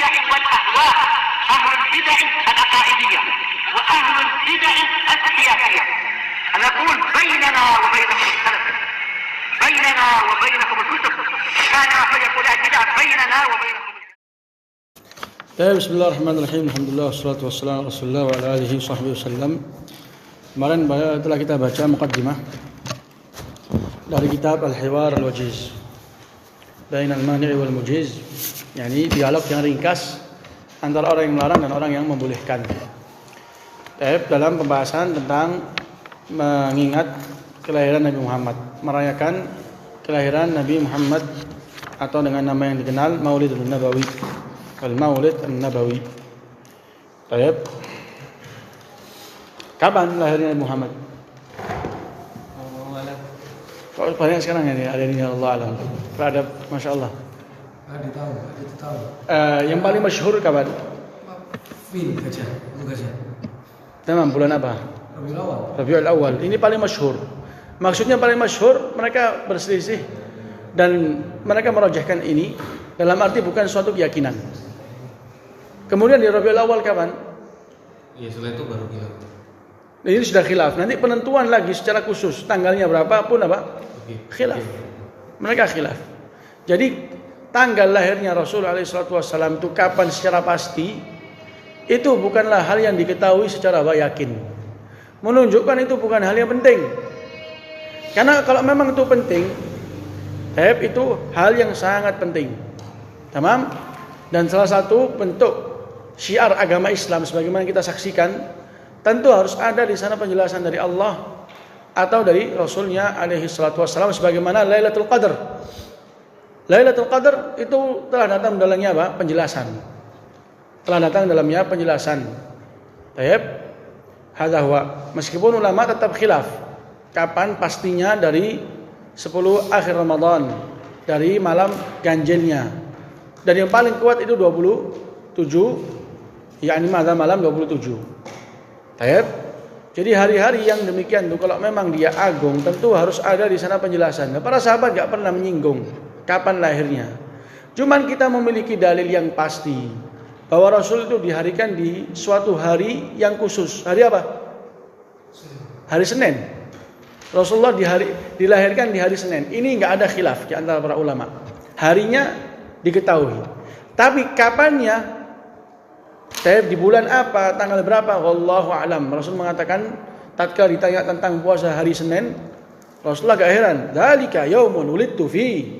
البدع والأهواء، أهل البدع العقائدية وأهل البدع السياسية. نقول بيننا وبينكم السلف، بيننا وبينكم الكتب، كان فيقول البدع بيننا وبينكم. بسم الله الرحمن الرحيم. Alhamdulillah wassalatu wassalamu ala Rasulillah wa ala alihi washabbihi wasallam. Kemarin telah kita baca muqaddimah dari kitab Al-Hiwar Al-Wajiz Bain Al-Mani' wal Mujiz, yakni dialog yang ringkas antara orang yang melarang dan orang yang membolehkan. Dalam pembahasan tentang mengingat kelahiran Nabi Muhammad, merayakan kelahiran Nabi Muhammad atau dengan nama yang dikenal Maulidun Nabawi, Al-Maulid An-Nabawi. Kapan lahirnya Nabi Muhammad? Kok banyak sekarang ya ada ini, Allah alam. Ada, masya Allah. Ada tahu. Yang paling masyhur kapan? Gajah. Tamam, bulan apa? Rabiul Awal. Ini paling masyhur. Maksudnya paling masyhur, mereka berselisih dan mereka merajahkan ini dalam arti bukan suatu keyakinan. Kemudian di Rabiul Awal kapan? Ya, setelah itu baru khilaf. Ini sudah khilaf. Nanti penentuan lagi secara khusus tanggalnya berapa pun apa? Khilaf. Mereka khilaf. Jadi tanggal lahirnya Rasul SAW itu kapan secara pasti, itu bukanlah hal yang diketahui secara yakin. Menunjukkan itu bukan hal yang penting. Karena kalau memang itu penting, itu hal yang sangat penting. Tamam? Dan salah satu bentuk syiar agama Islam sebagaimana kita saksikan, tentu harus ada di sana penjelasan dari Allah atau dari Rasulnya alaihi salatu wassalam, sebagaimana Lailatul Qadar. Lailatul Qadar itu telah datang dalamnya apa? Penjelasan. Telah datang dalamnya penjelasan. Tayyib. Hadza huwa. Meskipun ulama tetap khilaf kapan pastinya dari 10 akhir Ramadan, dari malam ganjilnya. Dan yang paling kuat itu 27, yakni malam 27. Tayyib. Jadi hari-hari yang demikian itu kalau memang dia agung, tentu harus ada di sana penjelasan. Nah, para sahabat enggak pernah menyinggung kapan lahirnya. Cuman kita memiliki dalil yang pasti bahwa Rasul itu diharikan di suatu hari yang khusus. Hari apa? Hari Senin. Rasulullah dilahirkan di hari Senin. Ini enggak ada khilaf di antara para ulama. Harinya diketahui. Tapi kapannya? Di bulan apa, tanggal berapa, wallahu a'lam. Rasul mengatakan tatkala ditanya tentang puasa hari Senin, Rasulullah gak heran, dzalika yaumun wulidtu fi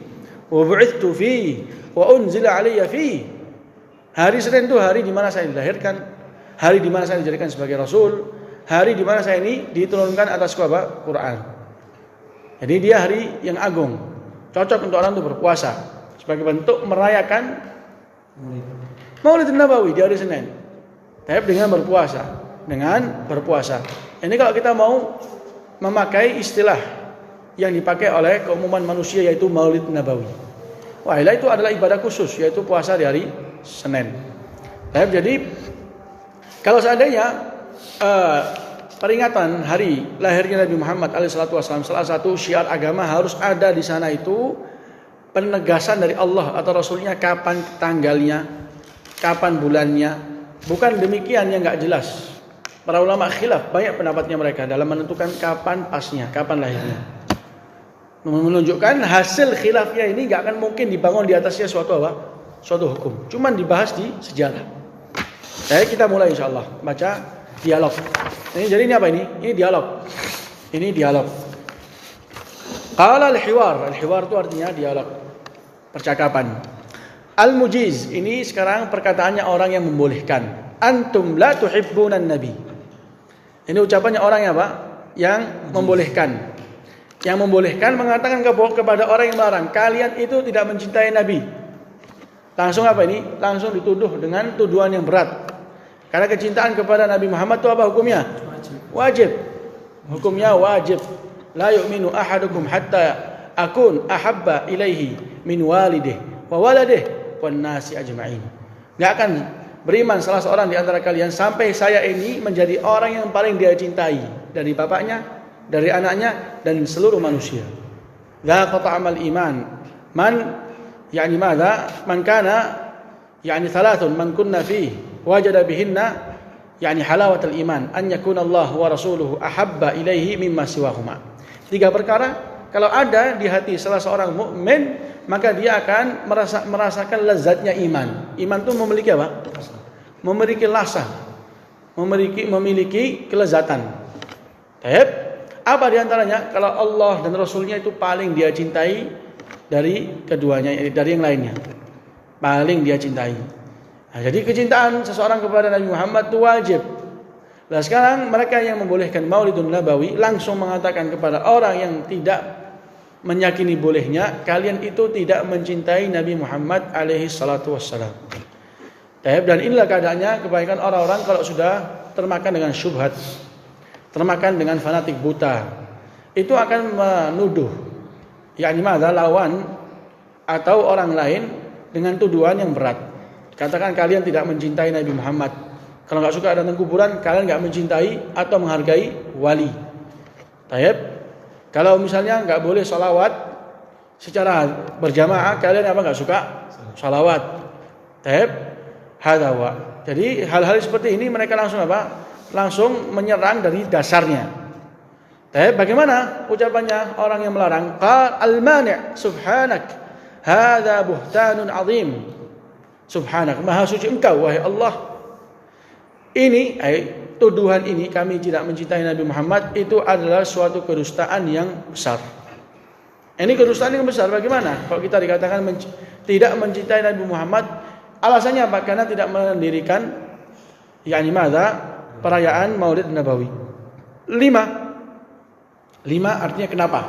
wa bu'ithtu fi wa unzila alayya fi. Hari Senin itu hari di mana saya dilahirkan, hari di mana saya dijadikan sebagai rasul, hari di mana saya ini diturunkan atasku apa? Quran. Jadi dia hari yang agung, cocok untuk orang itu berpuasa sebagai bentuk merayakan Maulid Nabawi di hari Senin. Tapi dengan berpuasa. Ini kalau kita mau memakai istilah yang dipakai oleh keumuman manusia, yaitu Maulid Nabawi. Wah, itu adalah ibadah khusus, yaitu puasa di hari Senin. Jadi kalau seandainya peringatan hari lahirnya Nabi Muhammad alaihissalam, salah satu syiar agama harus ada di sana itu penegasan dari Allah atau Rasulnya kapan tanggalnya, kapan bulannya. Bukan demikian yang enggak jelas. Para ulama khilaf banyak pendapatnya mereka dalam menentukan kapan pasnya, kapan lahirnya. Menunjukkan hasil khilafnya ini enggak akan mungkin dibangun di atasnya suatu hukum. Cuman dibahas di sejarah. Kita mulai insyaallah baca dialog. Jadi ini apa ini? Ini dialog. Qala al-hiwar. Al-hiwar itu artinya dialog, percakapan. Al-Mujiz, ini sekarang perkataannya orang yang membolehkan. Antum la tuhibbunan nabi. Ini ucapannya orang yang apa? Yang membolehkan. Yang membolehkan mengatakan kepada orang yang melarang, kalian itu tidak mencintai nabi. Langsung apa ini? Langsung dituduh dengan tuduhan yang berat. Karena kecintaan kepada Nabi Muhammad itu apa hukumnya? Wajib. Hukumnya wajib. La yu'minu ahadukum hatta akun ahabba ilaihi min walidih wa waladih wan nasi ajma'in. Enggak akan beriman salah seorang di antara kalian sampai saya ini menjadi orang yang paling dia cintai dari bapaknya, dari anaknya dan seluruh manusia. La qata'amal iman man yani madza man kana yani thalathun man kunna fihi wajada bihinna yani halawatul iman an yakuna Allah wa rasuluhu ahabba ilaihi mimma siwahuma. 3 perkara kalau ada di hati salah seorang mukmin, maka dia akan merasakan lezatnya iman. Iman itu memiliki apa? Memiliki rasa, memiliki kelezatan. Baik. Apa di antaranya? Kalau Allah dan Rasulnya itu paling dia cintai dari keduanya, dari yang lainnya. Paling dia cintai. Nah, jadi kecintaan seseorang kepada Nabi Muhammad itu wajib. Nah, sekarang mereka yang membolehkan Maulidun Nabawi langsung mengatakan kepada orang yang tidak meyakini bolehnya, kalian itu tidak mencintai Nabi Muhammad alaihi salatu wassalam. Dan inilah keadaannya kebanyakan orang-orang kalau sudah termakan dengan syubhat, termakan dengan fanatik buta, itu akan menuduh yakni lawan atau orang lain dengan tuduhan yang berat. Katakan kalian tidak mencintai Nabi Muhammad. Kalau nggak suka datang kuburan, kalian nggak mencintai atau menghargai wali. Taib. Kalau misalnya nggak boleh salawat secara berjamaah, kalian apa nggak suka salawat. Taib. Hadawa. Jadi hal-hal seperti ini mereka langsung apa? Langsung menyerang dari dasarnya. Taib. Bagaimana ucapannya orang yang melarang? Qal al-mani' subhanak. Hadza buhtanun 'azim. Subhanak, maha suci engkau wahai Allah. Ini tuduhan ini kami tidak mencintai Nabi Muhammad itu adalah suatu kedustaan yang besar. Ini kedustaan yang besar. Bagaimana kalau kita dikatakan tidak mencintai Nabi Muhammad? Alasannya apa? Karena tidak mendirikan yakni perayaan Maulid Nabawi. 5 artinya kenapa?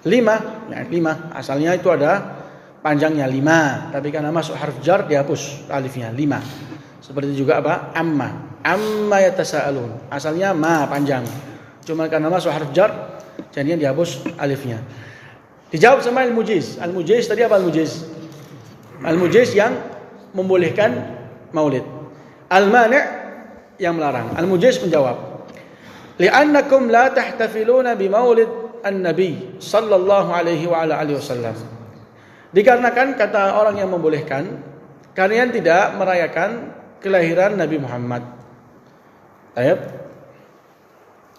5 asalnya itu ada panjangnya 5, tapi karena masuk harf jar dihapus alifnya 5. Seperti juga apa? Amma yatasaalun. Asalnya ma panjang. Cuma karena masuk harf jar jadinya dihapus alifnya. Dijawab sama al-mujiz. Al-mujiz tadi apa al-mujiz? Al-mujiz yang membolehkan maulid. Al-mani' yang melarang. Al-mujiz menjawab, "Li'annakum la tahtafiluna bi maulid an-nabi sallallahu alaihi wa ala alihi wasallam." Dikarenakan kata orang yang membolehkan, kalian tidak merayakan kelahiran Nabi Muhammad. Ayat.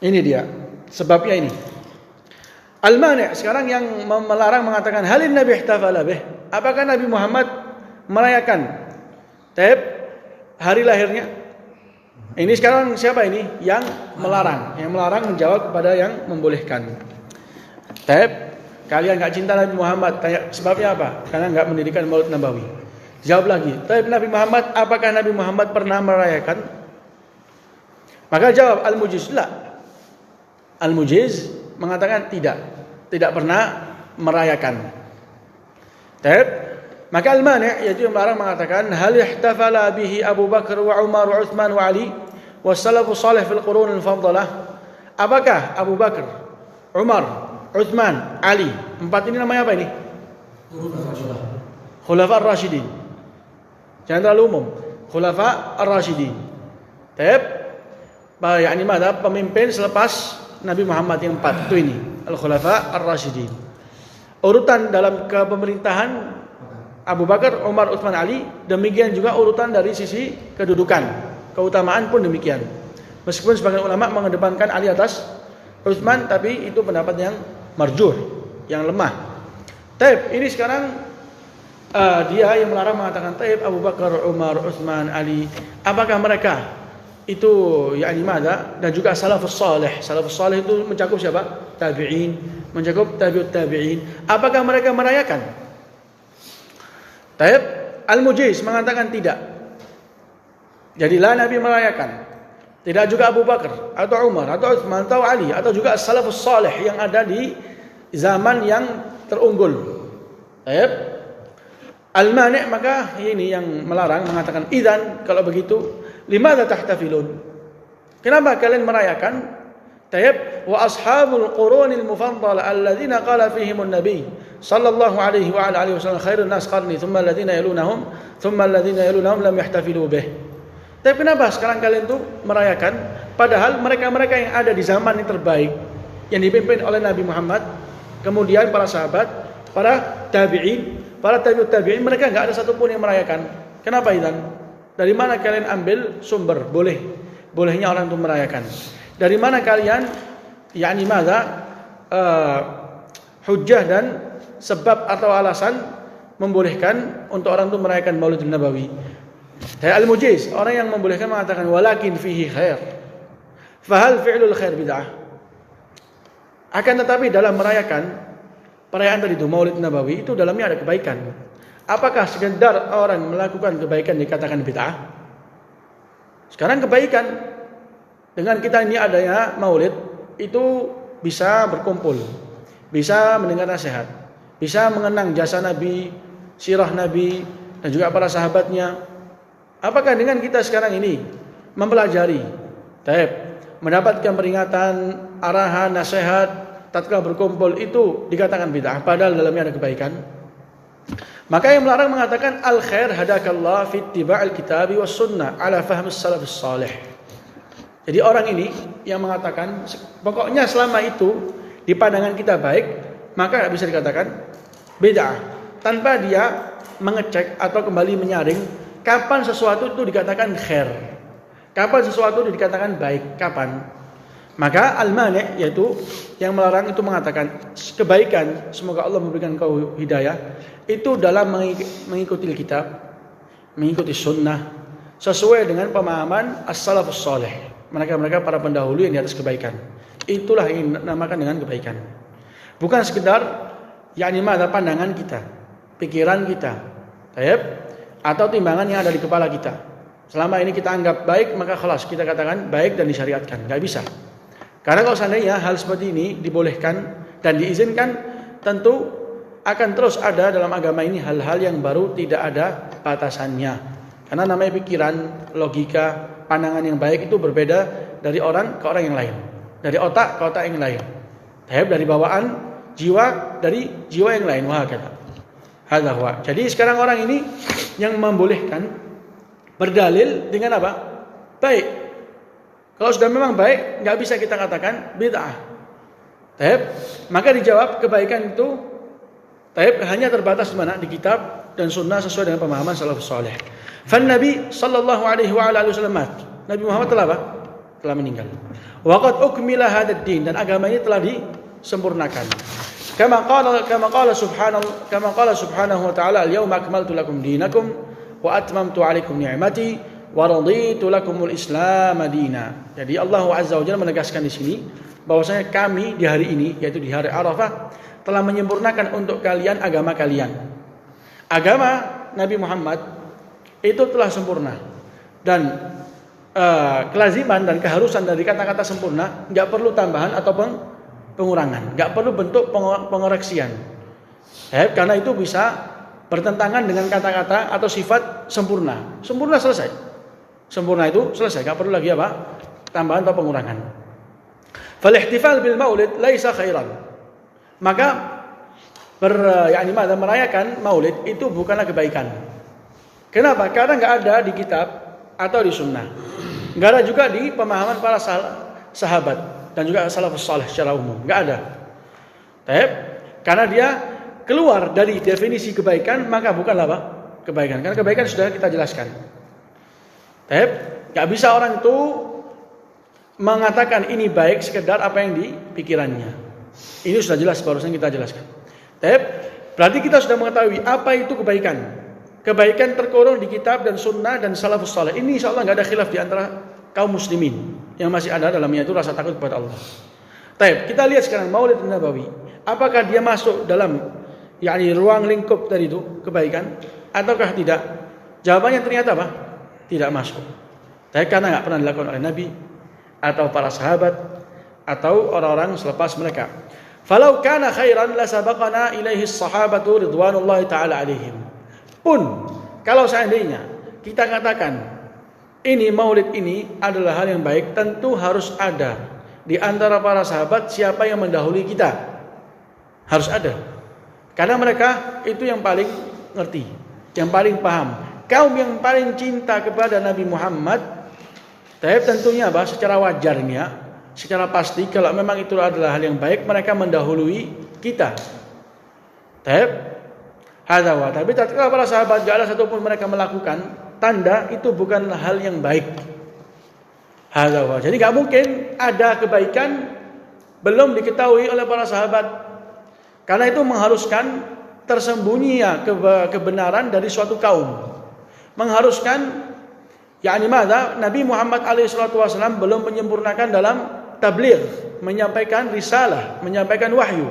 Ini dia sebabnya ini. Al-mani' sekarang yang melarang mengatakan halin Nabi ihtafala bih. Apakah Nabi Muhammad merayakan hari lahirnya? Ini sekarang siapa ini? Yang melarang. Yang melarang menjawab kepada yang membolehkan. Kalian enggak cinta Nabi Muhammad. Tanya sebabnya apa? Karena enggak mendirikan Maulid Nabawi. Jawab lagi. Tapi Nabi Muhammad, apakah Nabi Muhammad pernah merayakan? Maka jawab al-mujiz la. Al-mujiz mengatakan tidak pernah merayakan. Maka al-mani' yaitu yang melarang mengatakan hal ihtafala bihi Abu Bakar wa Umar wa Utsman wa Ali wa salafus salih fil qurun al-faddalah. Apakah Abu Bakar, Umar, Utsman, Ali, 4 ini namanya apa ini? Khulafa ar-Rasyidin. Jangan terlalu umum. Khulafa ar-Rasyidin. yakni pemimpin selepas Nabi Muhammad yang 4 itu ini, al-Khulafa ar-Rasyidin. Urutan dalam kepemerintahan Abu Bakar, Umar, Utsman, Ali, demikian juga urutan dari sisi kedudukan, keutamaan pun demikian. Meskipun sebagian ulama mengedepankan Ali atas Utsman, tapi itu pendapat yang marjuh, yang lemah. Ini sekarang dia yang melarang mengatakan Abu Bakar, Umar, Utsman, Ali, apakah mereka itu dan juga salafus salih. Salafus salih itu mencakup siapa? Tabi'in, mencakup tabi'ut tabi'in. Apakah mereka merayakan? Al-Mujiz mengatakan tidak. Jadilah Nabi merayakan. Tidak juga Abu Bakar atau Umar atau Utsman atau Ali atau juga salafus salih yang ada di zaman yang terunggul. Al-Mani' maka ini yang melarang mengatakan idzan kalau begitu limadza tahtafilun? Kenapa kalian merayakan? Wa ashabul qurunil mufaddalah alladzina qala fihim an-nabi sallallahu alaihi wa ala alihi wasallam khairun nas qarni thumma alladhina yalunahum lam yahtafilu bih. Tapi kenapa sekarang kalian tuh merayakan padahal mereka-mereka yang ada di zaman yang terbaik yang dipimpin oleh Nabi Muhammad, kemudian para sahabat, para tabi'in, para tabi'ut tabi'in, mereka enggak ada satupun yang merayakan. Kenapa itu? Dari mana kalian ambil sumber bolehnya orang itu merayakan? Dari mana kalian hujjah dan sebab atau alasan membolehkan untuk orang itu merayakan Maulid Nabawi? Al-Mujiz, orang yang membolehkan mengatakan walakin fihi khair. Fahal fi'lul khair bid'ah? Akan tetapi dalam merayakan perayaan tadi itu Maulid Nabawi itu dalamnya ada kebaikan. Apakah sekedar orang melakukan kebaikan dikatakan bid'ah? Sekarang kebaikan dengan kita ini adanya Maulid itu bisa berkumpul, bisa mendengar nasihat, bisa mengenang jasa Nabi, sirah Nabi dan juga para sahabatnya. Apakah dengan kita sekarang ini mempelajari, mendapatkan peringatan, arahan, nasihat tatkala berkumpul itu dikatakan bid'ah padahal dalamnya ada kebaikan? Maka yang melarang mengatakan al-khair hadakallah fi ittiba'il kitabi was sunnah ala fahmis salafus salih. Jadi orang ini yang mengatakan pokoknya selama itu di pandangan kita baik, maka tidak bisa dikatakan bid'ah tanpa dia mengecek atau kembali menyaring kapan sesuatu itu dikatakan khair, kapan sesuatu itu dikatakan baik, kapan. Maka al-mani' yaitu yang melarang itu mengatakan kebaikan, semoga Allah memberikan kau hidayah, itu dalam mengikuti kitab, mengikuti sunnah sesuai dengan pemahaman as-salafus salih, mereka para pendahulu yang di atas kebaikan. Itulah yang dinamakan dengan kebaikan. Bukan sekedar pandangan kita, pikiran kita, atau timbangan yang ada di kepala kita. Selama ini kita anggap baik, maka khalas kita katakan baik dan disyariatkan. Enggak bisa. Karena kalau seandainya hal seperti ini dibolehkan dan diizinkan, tentu akan terus ada dalam agama ini hal-hal yang baru tidak ada batasannya. Karena namanya pikiran, logika, pandangan yang baik itu berbeda dari orang ke orang yang lain, dari otak ke otak yang lain, dari bawaan jiwa dari jiwa yang lain. Wah kata. Hadahwa. Jadi sekarang orang ini yang membolehkan berdalil dengan apa? Baik. Kalau sudah memang baik, nggak bisa kita katakan bid'ah. Maka dijawab kebaikan itu hanya terbatas di mana? Di kitab dan sunnah sesuai dengan pemahaman salafus saleh. Fan Nabi sallallahu alaihi wasallam Nabi Muhammad telah apa? Telah meninggal. Wa qad ukmila hadzal din, dan agama ini telah disempurnakan. Kama qala subhanahu wa ta'ala al-yawma akmaltu lakum dinakum wa atmamtu 'alaikum ni'mati wa raditu lakumul Islam madina. Jadi Allah Azza wa Jalla menegaskan di sini bahwasanya kami di hari ini, yaitu di hari Arafah, telah menyempurnakan untuk kalian agama kalian. Agama Nabi Muhammad itu telah sempurna, dan kelaziman dan keharusan dari kata-kata sempurna enggak perlu tambahan atau pengurangan, enggak perlu bentuk pengoreksian. Karena itu bisa bertentangan dengan kata-kata atau sifat sempurna. Sempurna selesai. Sempurna itu selesai, enggak perlu lagi apa? Tambahan atau pengurangan. Fal ihtifal bil maulid laisa khairan. Maka merayakan maulid itu bukanlah kebaikan. Kenapa? Karena enggak ada di kitab atau di sunnah. Enggak ada juga di pemahaman para sahabat dan juga salafus saleh secara umum. Enggak ada. Karena dia keluar dari definisi kebaikan, maka bukanlah apa? Kebaikan. Karena kebaikan sudah kita jelaskan. Gak bisa orang itu mengatakan ini baik sekedar apa yang di pikirannya. Ini sudah jelas barusan kita jelaskan. Berarti kita sudah mengetahui apa itu kebaikan. Kebaikan terkurung di kitab dan sunnah dan salafus saleh. Ini insya Allah gak ada khilaf di antara kaum muslimin. Yang masih ada dalamnya itu rasa takut kepada Allah. Kita lihat sekarang Maulid Nabawi. Apakah dia masuk dalam ruang lingkup tadi itu kebaikan ataukah tidak? Jawabannya ternyata apa? Tidak masuk. Karena enggak pernah dilakukan oleh Nabi atau para sahabat atau orang-orang selepas mereka. Falau kana khairan la sabaqana ilaihi as-sahabatu ridwanullahi taala alaihim. Pun kalau seandainya kita katakan ini maulid ini adalah hal yang baik, tentu harus ada di antara para sahabat siapa yang mendahului kita. Harus ada. Karena mereka itu yang paling ngerti, yang paling paham. Kaum yang paling cinta kepada Nabi Muhammad, tentunya apa? Secara wajarnya, secara pasti kalau memang itu adalah hal yang baik, mereka mendahului kita. Hadawa. Tapi tatkala para sahabat enggak ada satupun mereka melakukan, tanda itu bukan hal yang baik. Hadawa. Jadi enggak mungkin ada kebaikan belum diketahui oleh para sahabat. Karena itu mengharuskan tersembunyinya kebenaran dari suatu kaum. Mengharuskan yakni mana Nabi Muhammad SAW belum menyempurnakan dalam tabligh, menyampaikan risalah, menyampaikan wahyu.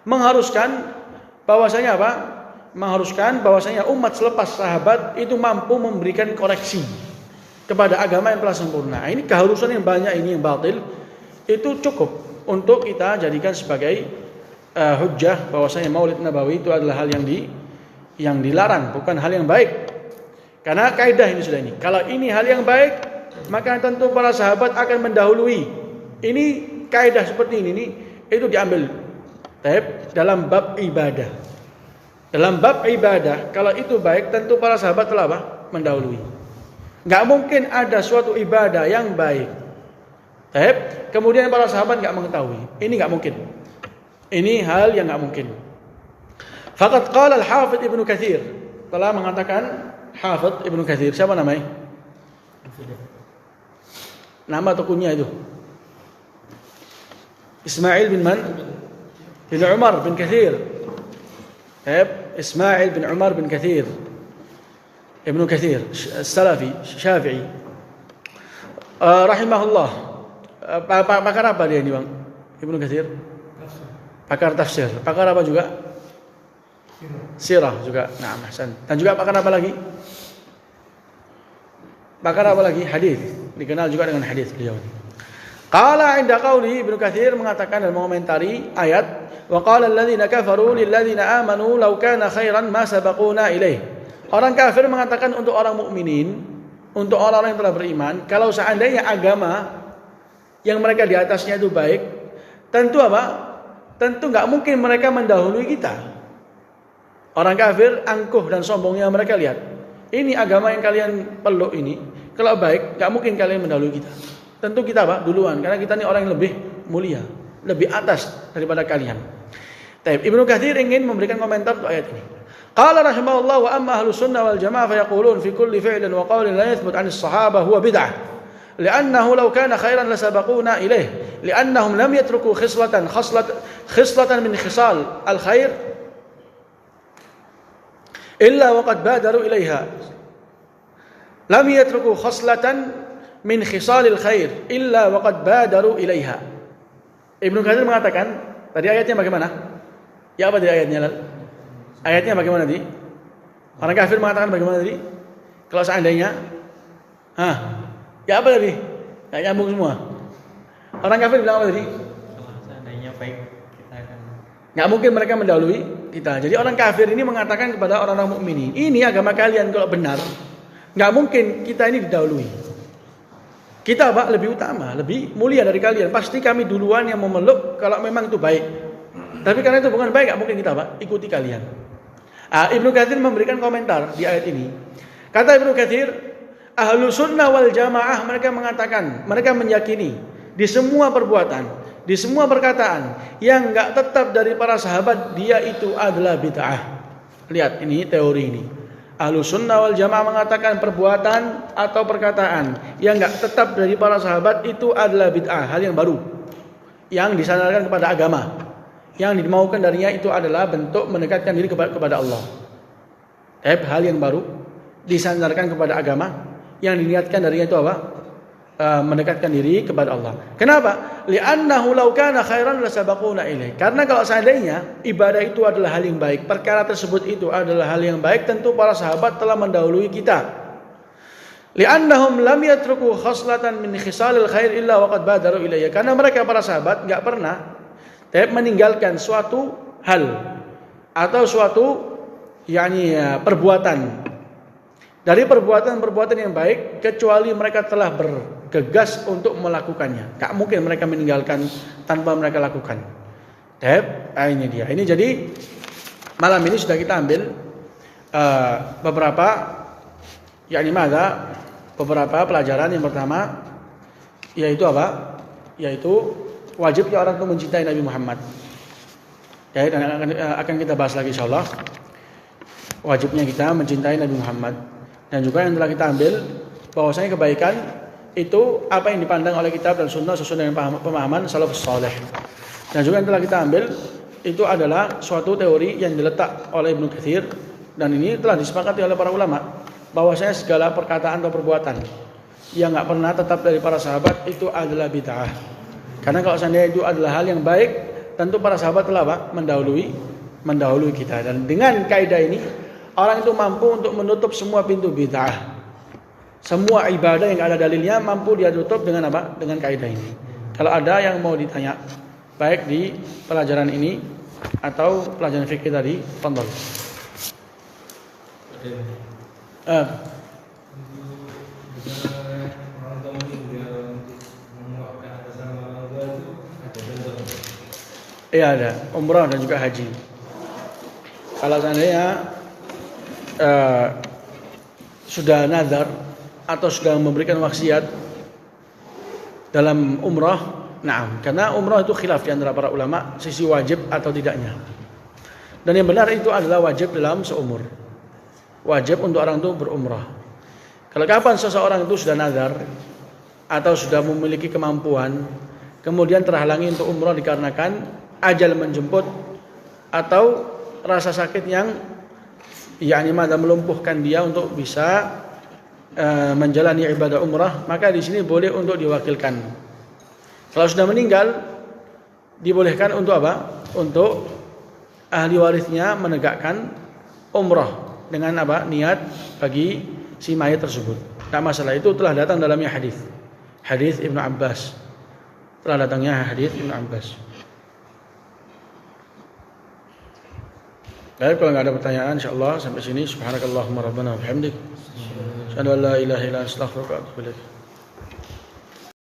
Mengharuskan bahwasanya apa? Mengharuskan bahwasanya umat selepas sahabat itu mampu memberikan koreksi kepada agama yang telah sempurna. Ini keharusan yang banyak ini yang batil itu cukup untuk kita jadikan sebagai hujjah bahwasanya Maulid Nabawi itu adalah hal yang dilarang, bukan hal yang baik. Karena kaidah ini sudah ini. Kalau ini hal yang baik, maka tentu para sahabat akan mendahului. Ini kaidah seperti ini itu diambil dalam bab ibadah. Dalam bab ibadah, kalau itu baik, tentu para sahabat telah apa? Mendahului. Enggak mungkin ada suatu ibadah yang baik, kemudian para sahabat enggak mengetahui. Ini enggak mungkin. Ini hal yang enggak mungkin. Faqad qala al-Hafidz Ibnu Katsir, telah mengatakan Hafidz Ibnu Katsir, siapa namanya? Nama atau kunyah itu? Ismail bin man? Bin Umar bin Katsir. Ismail bin Umar bin Katsir. Ibnu Katsir, Salafi, Syafi'i. Rahimahullah. Pakar apa dia ini, Bang? Ibnu Katsir? Pakar tafsir. Pakar apa juga? Sirah juga. Nah, ahsan. Dan juga pakar apa lagi? Pakar apa lagi? Hadis. Dikenal juga dengan hadis beliau. Qala 'inda qauli Ibnu Katsir mengatakan dan mengomentari ayat wa qala alladziina kafaru lil ladziina aamanu law kana khairan ma sabaquna ilaih. Orang kafir mengatakan untuk orang mukminin, untuk orang-orang yang telah beriman, kalau seandainya agama yang mereka di atasnya itu baik, tentu apa? Tentu enggak mungkin mereka mendahului kita. Orang kafir angkuh dan sombongnya mereka lihat. Ini agama yang kalian peluk ini, kalau baik, enggak mungkin kalian mendahului kita. Tentu kita apa? Duluan, karena kita ini orang yang lebih mulia, lebih atas daripada kalian. Ibnu Katsir ingin memberikan komentar untuk ayat ini. Qala rahimahullah wa amma ahlus sunnah wal jamaah fayaqulun fi kulli fi'lin wa qawlin la yathbut 'an as-sahabah huwa bid'ah. Li'annahu law kana khairan lasabaquna ilayh, li'annahum lam yatruku khislatan min khisal al-khair illa wa qad badaru ilayha. Lam yatruku khaslatan min khisalil khair illa wa qad badaru ilayha. Ibnu Katsir mengatakan, tadi ayatnya bagaimana? Ya apa tadi ayatnya? Ayatnya bagaimana tadi? Orang kafir mengatakan bagaimana tadi? Kalau seandainya ya apa tadi? Enggak nyambung semua. Orang kafir bilang apa tadi? Kalau seandainya baik kita akan. Enggak mungkin mereka mendahului kita. Jadi orang kafir ini mengatakan kepada orang-orang mukminin, ini agama kalian kalau benar, enggak mungkin kita ini didahului. Kita Pak lebih utama, lebih mulia dari kalian. Pasti kami duluan yang memeluk kalau memang itu baik. Tapi karena itu bukan baik, enggak mungkin kita Pak ikuti kalian. Ibnu Katsir memberikan komentar di ayat ini. Kata Ibnu Katsir, ahlu sunnah wal jamaah mereka mengatakan, mereka meyakini di semua perbuatan, di semua perkataan yang enggak tetap dari para sahabat, dia itu adalah bid'ah. Lihat ini teori ini. Ahlu sunnah wal jamaah mengatakan perbuatan atau perkataan yang enggak tetap dari para sahabat itu adalah bid'ah, hal yang baru yang disandarkan kepada agama. Yang dimaukan darinya itu adalah bentuk mendekatkan diri kepada Allah. Hal yang baru disandarkan kepada agama, yang diniatkan darinya itu apa? Mendekatkan diri kepada Allah. Kenapa? Li'annahu law kana khairan lasabaquna ilaih. Karena kalau seandainya ibadah itu adalah hal yang baik, perkara tersebut itu adalah hal yang baik, tentu para sahabat telah mendahului kita. Li'annahum lam yatruku khaslatan min khisalil khair illa waqad badaru ilayya. Karena mereka para sahabat enggak pernah meninggalkan suatu hal atau suatu perbuatan dari perbuatan-perbuatan yang baik kecuali mereka telah bergegas untuk melakukannya. Tak mungkin mereka meninggalkan tanpa mereka lakukan. Ini dia. Ini jadi malam ini sudah kita ambil beberapa beberapa pelajaran. Yang pertama yaitu apa? Yaitu wajibnya orang itu mencintai Nabi Muhammad. Dan akan kita bahas lagi insyaallah. wajibnya kita mencintai Nabi Muhammad. Dan juga yang telah kita ambil bahwasanya kebaikan itu apa yang dipandang oleh kitab dan sunnah sesuai dengan pemahaman salafus saleh. Dan juga yang telah kita ambil itu adalah suatu teori yang diletak oleh Ibnu Katsir, dan ini telah disepakati oleh para ulama bahwasanya segala perkataan atau perbuatan yang enggak pernah tetap dari para sahabat itu adalah bid'ah. Karena kalau seandainya itu adalah hal yang baik, tentu para sahabat telah mendahului kita. Dan dengan kaidah ini orang itu mampu untuk menutup semua pintu bid'ah. Semua ibadah yang ada dalilnya mampu dia tutup dengan apa? Dengan kaidah ini. Kalau ada yang mau ditanya baik di pelajaran ini atau pelajaran fikih tadi, fadhal. Iya ada, umrah dan juga haji. Kalau seandainya sudah nazar atau sudah memberikan wasiat dalam umrah, nah, karena umrah itu khilaf di antara para ulama sisi wajib atau tidaknya. Dan yang benar itu adalah wajib dalam seumur. Wajib untuk orang itu berumrah. Kalau kapan seseorang itu sudah nazar atau sudah memiliki kemampuan, kemudian terhalangi untuk umrah dikarenakan ajal menjemput atau rasa sakit yang melumpuhkan dia untuk bisa menjalani ibadah umrah, maka di sini boleh untuk diwakilkan. Kalau sudah meninggal, dibolehkan untuk apa? Untuk ahli warisnya menegakkan umrah dengan apa? Niat bagi si mayat tersebut. Nah, masalah itu telah datang dalamnya hadis Ibnu Abbas. Telah datangnya hadis Ibnu Abbas. Baik, kalau enggak ada pertanyaan insyaallah sampai sini. Subhanakallahumma rabbana wa bihamdik, asyhadu an la ilaha illa anta astaghfiruka wa atubu ilaik.